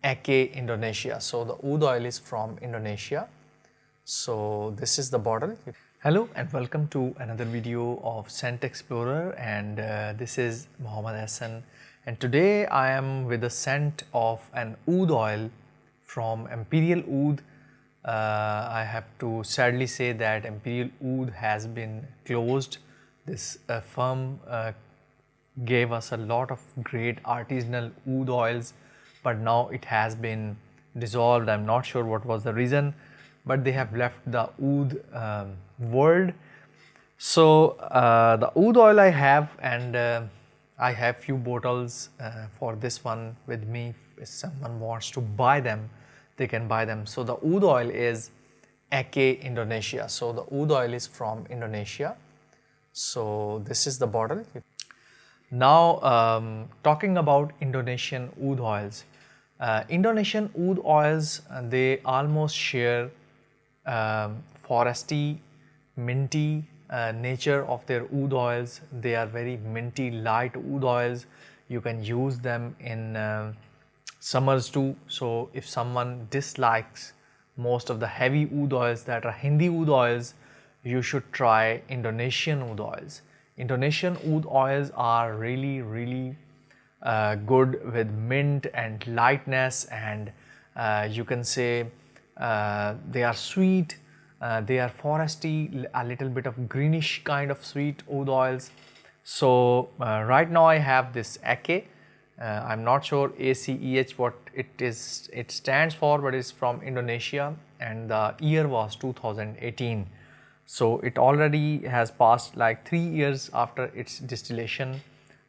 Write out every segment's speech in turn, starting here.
ACEH Indonesia. So the Oud oil is from Indonesia. So this is the bottle. Hello and welcome to another video of Scent Explorer, and this is Mohammed Hassan, and today I am with the scent of an Oud oil from Imperial Oud. I have to sadly say that Imperial Oud has been closed. This firm gave us a lot of great artisanal Oud oils, but now it has been dissolved. I'm not sure what was the reason, but they have left the Oud world. So the Oud oil I have, and I have few bottles for this one with me. If someone wants to buy them, they can buy them. So the Oud oil is ACEH Indonesia. So the Oud oil is from Indonesia. So this is the bottle. Now talking about Indonesian Oud oils. Indonesian Oud oils, they almost share foresty, minty nature of their Oud oils. They are very minty, light Oud oils. You can use them in summers too. So if someone dislikes most of the heavy Oud oils that are Hindi Oud oils, you should try Indonesian Oud oils. Indonesian Oud oils are really good with mint and lightness, and you can say they are sweet, they are foresty, a little bit of greenish kind of sweet Oud oils. So right now I have this ACEH. I'm not sure ACEH what it stands for, but it's from Indonesia, and the year was 2018. So it already has passed like 3 years after its distillation.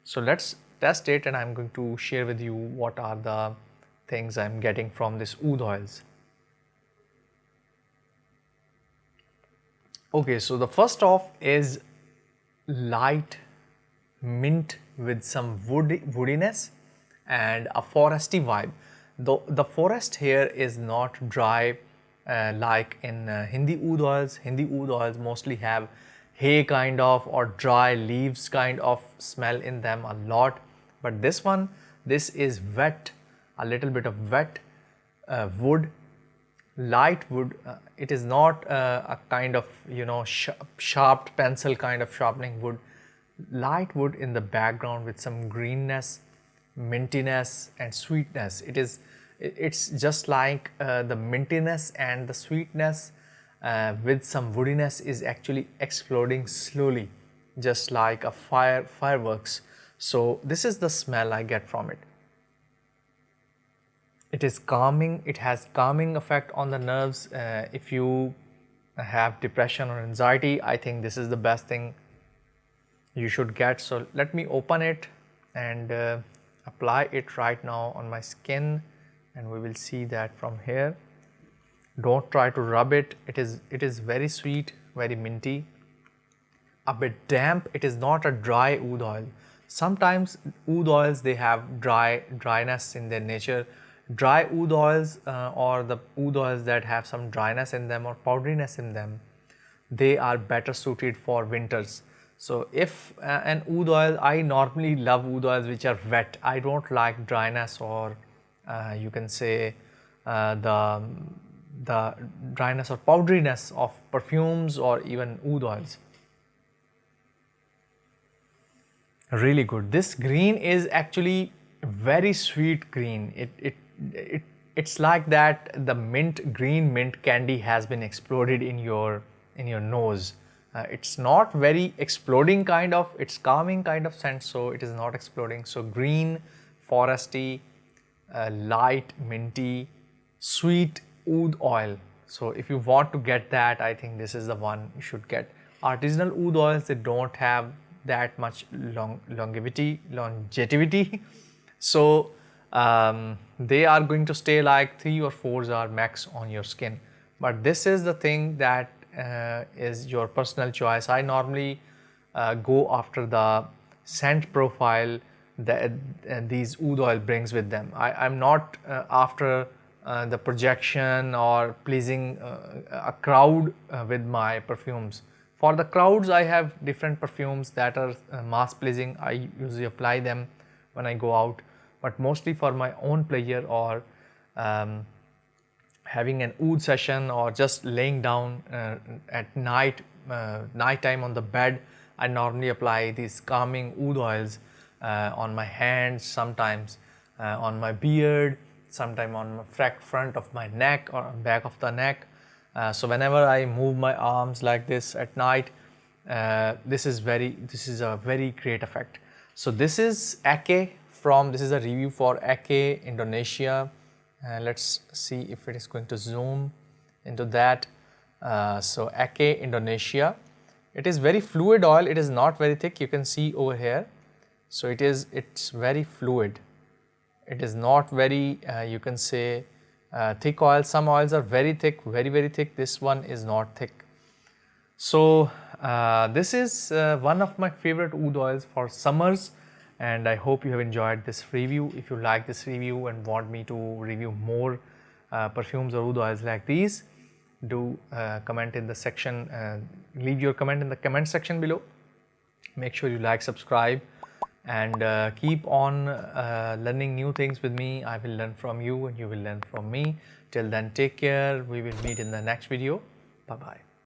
So let's test it, and I'm going to share with you what are the things I'm getting from this Oud oils. Okay, so the first off is light mint with some woodiness and a foresty vibe. Though the forest here is not dry like in Hindi Oud oils. Hindi Oud oils mostly have hay kind of or dry leaves kind of smell in them a lot, but this one, this is wet, a little bit of wet wood, light wood. It is not a kind of, you know, sharp pencil kind of sharpening wood. Light wood in the background with some greenness, mintiness and sweetness. It's just like the mintiness and the sweetness with some woodiness is actually exploding slowly, just like a fireworks. So this is the smell I get from it. It is calming. It has calming effect on the nerves. If you have depression or anxiety, I think this is the best thing you should get. So let me open it and apply it right now on my skin, and we will see that from here. Don't try to rub it. It is very sweet, very minty, a bit damp. It is not a dry Oud oil. Sometimes Oud oils, they have dryness in their nature. Dry Oud oils or the Oud oils that have some dryness in them or powderiness in them, they are better suited for winters. So if an Oud oil, I normally love Oud oils which are wet. I don't like dryness or you can say the dryness or powderiness of perfumes or even Oud oils. Really good. This green is actually very sweet green. It's like that the green mint candy has been exploded in your nose. It's not very exploding kind of, it's calming kind of scent, so it is not exploding. So green, foresty, light, minty, sweet Oud oil. So if you want to get that, I think this is the one you should get. Artisanal Oud oils, they don't have that much longevity. So they are going to stay like 3 or 4 hours max on your skin. But this is the thing that is your personal choice. I normally go after the scent profile that these Oud oil brings with them. I'm not after the projection or pleasing a crowd with my perfumes. For the crowds, I have different perfumes that are mass pleasing. I usually apply them when I go out, but mostly for my own pleasure or having an oud session or just laying down at night time on the bed, I normally apply these calming oud oils on my hands, sometimes on my beard, sometimes on the front of my neck or back of the neck. So whenever I move my arms like this at night, this is a very great effect. So this is ACEH this is a review for ACEH Indonesia. Let's see if it is going to zoom into that. So ACEH Indonesia, it is very fluid oil, it is not very thick, you can see over here. So it's very fluid, it is not very you can say thick oil. Some oils are very thick, very thick. This one is not thick. So this is one of my favorite oud oils for summers, and I hope you have enjoyed this review. If you like this review and want me to review more perfumes or oud oils like these, do comment in the section, leave your comment in the comment section below. Make sure you like, subscribe, and keep on learning new things with me. I will learn from you and you will learn from me. Till then, take care. We will meet in the next video. Bye bye.